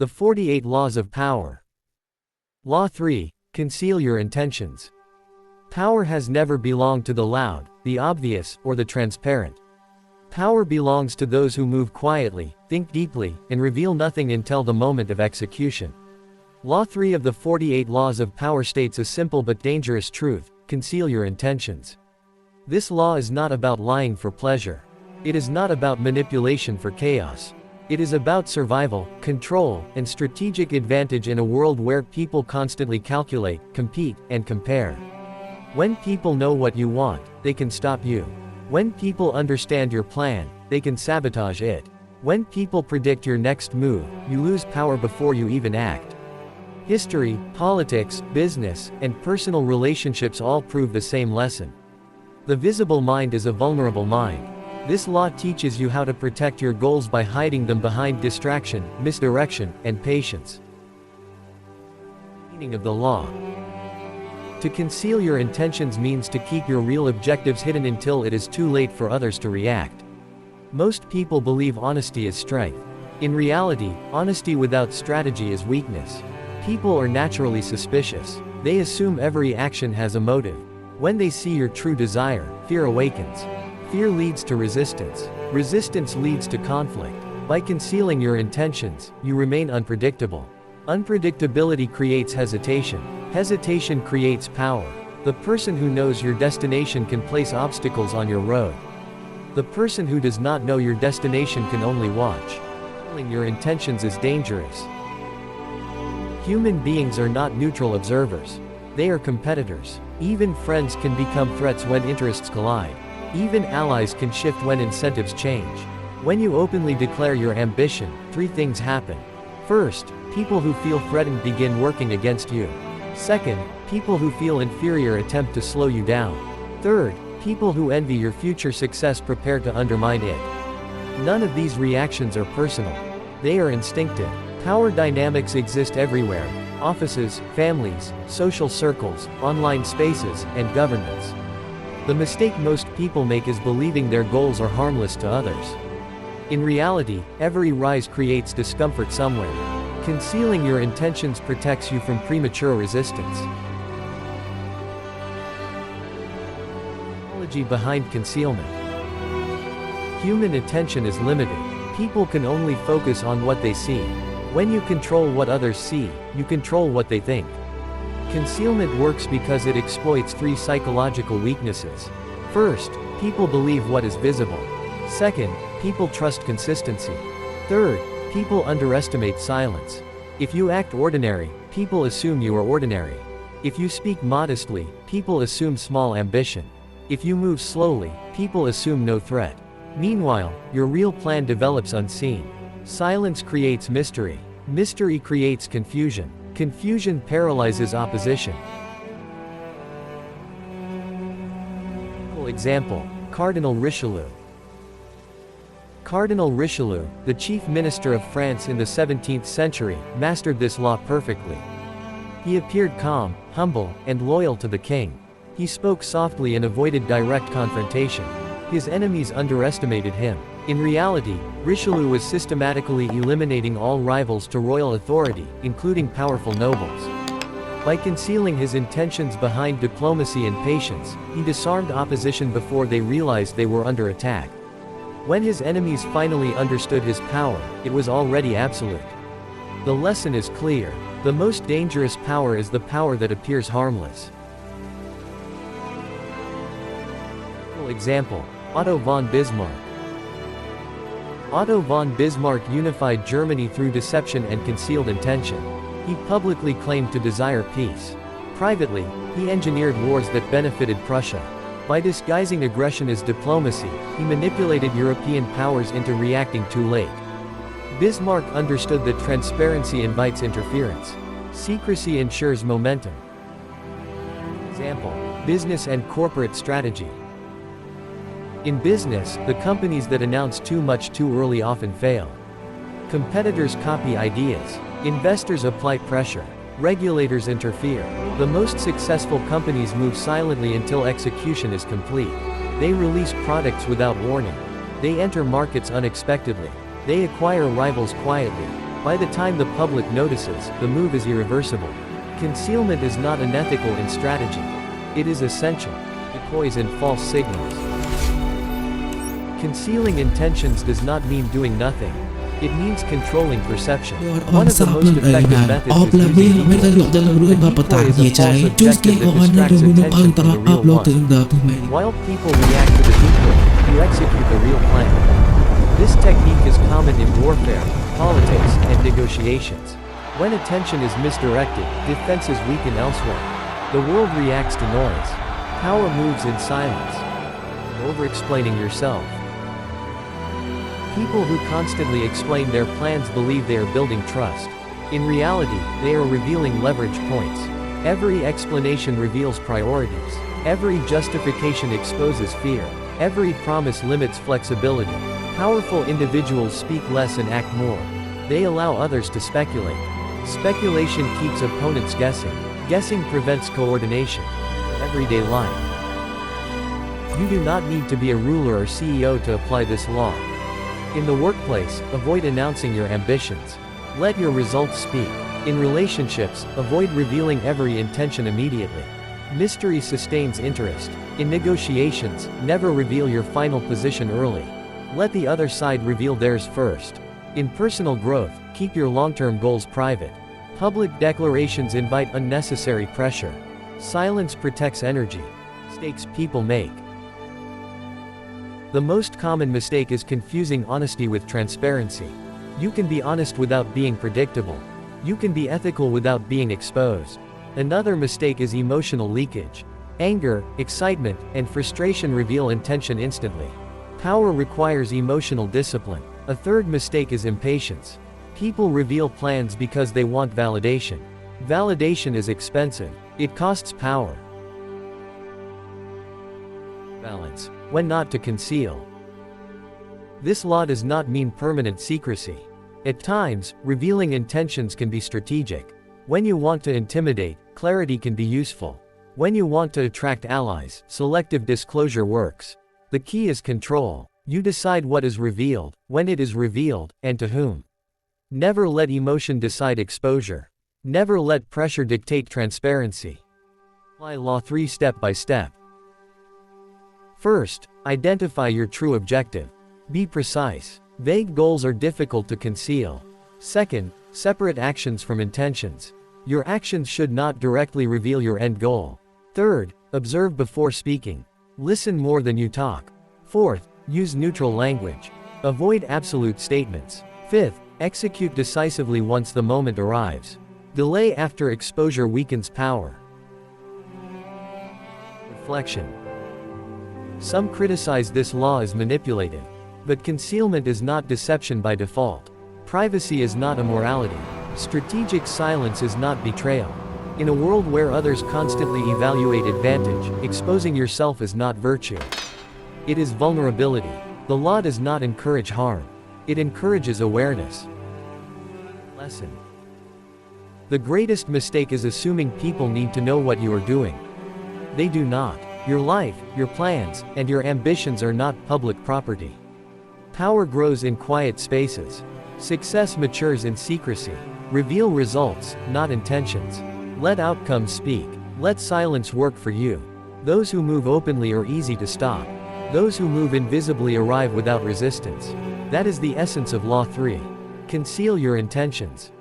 The 48 Laws of Power. Law 3. Conceal your intentions. Power has never belonged to the loud, the obvious, or the transparent. Power belongs to those who move quietly, think deeply, and reveal nothing until the moment of execution. Law 3 of the 48 Laws of Power states a simple but dangerous truth: conceal your intentions. This law is not about lying for pleasure. It is not about manipulation for chaos. It is about survival, control, and strategic advantage in a world where people constantly calculate, compete, and compare. When people know what you want, they can stop you. When people understand your plan, they can sabotage it. When people predict your next move, you lose power before you even act. History, politics, business, and personal relationships all prove the same lesson. The visible mind is a vulnerable mind. This law teaches you how to protect your goals by hiding them behind distraction, misdirection, and patience. Meaning of the law. To conceal your intentions means to keep your real objectives hidden until it is too late for others to react. Most people believe honesty is strength. In reality, honesty without strategy is weakness. People are naturally suspicious. They assume every action has a motive. When they see your true desire, fear awakens. Fear leads to resistance. Resistance leads to conflict. By concealing your intentions, you remain unpredictable. Unpredictability creates hesitation. Hesitation creates power. The person who knows your destination can place obstacles on your road. The person who does not know your destination can only watch. Concealing your intentions is dangerous. Human beings are not neutral observers. They are competitors. Even friends can become threats when interests collide. Even allies can shift when incentives change. When you openly declare your ambition, three things happen. First, people who feel threatened begin working against you. Second, people who feel inferior attempt to slow you down. Third, people who envy your future success prepare to undermine it. None of these reactions are personal. They are instinctive. Power dynamics exist everywhere: offices, families, social circles, online spaces, and governments. The mistake most people make is believing their goals are harmless to others. In reality, every rise creates discomfort somewhere. Concealing your intentions protects you from premature resistance. Psychology behind concealment. Human attention is limited. People can only focus on what they see. When you control what others see, you control what they think. Concealment works because it exploits three psychological weaknesses. First, people believe what is visible. Second, people trust consistency. Third, people underestimate silence. If you act ordinary, people assume you are ordinary. If you speak modestly, people assume small ambition. If you move slowly, people assume no threat. Meanwhile, your real plan develops unseen. Silence creates mystery. Mystery creates confusion. Confusion paralyzes opposition. Example: Cardinal Richelieu. Cardinal Richelieu, the chief minister of France in the 17th century, mastered this law perfectly. He appeared calm, humble, and loyal to the king. He spoke softly and avoided direct confrontation. His enemies underestimated him. In reality, Richelieu was systematically eliminating all rivals to royal authority, including powerful nobles. By concealing his intentions behind diplomacy and patience, he disarmed opposition before they realized they were under attack. When his enemies finally understood his power, it was already absolute. The lesson is clear: the most dangerous power is the power that appears harmless. Example: Otto von Bismarck. Otto von Bismarck unified Germany through deception and concealed intention. He publicly claimed to desire peace. Privately, he engineered wars that benefited Prussia. By disguising aggression as diplomacy, he manipulated European powers into reacting too late. Bismarck understood that transparency invites interference. Secrecy ensures momentum. Example: business and corporate strategy. In business, the companies that announce too much too early often fail. Competitors copy ideas. Investors apply pressure. Regulators interfere. The most successful companies move silently until execution is complete. They release products without warning. They enter markets unexpectedly. They acquire rivals quietly. By the time the public notices, the move is irreversible. Concealment is not unethical in strategy. It is essential. Decoys and false signals. Concealing intentions does not mean doing nothing. It means controlling perception. One of the most effective methods is using decoys. Decoy is a false objective that distracts attention from the real one. While people react to the decoy, you execute the real plan. This technique is common in warfare, politics, and negotiations. When attention is misdirected, defenses weaken elsewhere. The world reacts to noise. Power moves in silence. Over-explaining yourself. People who constantly explain their plans believe they are building trust. In reality, they are revealing leverage points. Every explanation reveals priorities. Every justification exposes fear. Every promise limits flexibility. Powerful individuals speak less and act more. They allow others to speculate. Speculation keeps opponents guessing. Guessing prevents coordination. Everyday life. You do not need to be a ruler or CEO to apply this law. In the workplace, avoid announcing your ambitions. Let your results speak. In relationships, avoid revealing every intention immediately. Mystery sustains interest. In negotiations, never reveal your final position early. Let the other side reveal theirs first. In personal growth, keep your long-term goals private. Public declarations invite unnecessary pressure. Silence protects energy. Mistakes people make. The most common mistake is confusing honesty with transparency. You can be honest without being predictable. You can be ethical without being exposed. Another mistake is emotional leakage. Anger, excitement, and frustration reveal intention instantly. Power requires emotional discipline. A third mistake is impatience. People reveal plans because they want validation. Validation is expensive. It costs power. Balance. When not to conceal. This law does not mean permanent secrecy. At times, revealing intentions can be strategic. When you want to intimidate, clarity can be useful. When you want to attract allies, selective disclosure works. The key is control. You decide what is revealed, when it is revealed, and to whom. Never let emotion decide exposure. Never let pressure dictate transparency. Apply Law 3 step by step. First, identify your true objective. Be precise. Vague goals are difficult to conceal. Second, separate actions from intentions. Your actions should not directly reveal your end goal. Third, observe before speaking. Listen more than you talk. Fourth, use neutral language. Avoid absolute statements. Fifth, execute decisively once the moment arrives. Delay after exposure weakens power. Reflection. Some criticize this law as manipulative. But concealment is not deception by default. Privacy is not immorality. Strategic silence is not betrayal. In a world where others constantly evaluate advantage, exposing yourself is not virtue. It is vulnerability. The law does not encourage harm. It encourages awareness. Lesson. The greatest mistake is assuming people need to know what you are doing. They do not. Your life, your plans, and your ambitions are not public property. Power grows in quiet spaces. Success matures in secrecy. Reveal results, not intentions. Let outcomes speak. Let silence work for you. Those who move openly are easy to stop. Those who move invisibly arrive without resistance. That is the essence of Law 3. Conceal your intentions.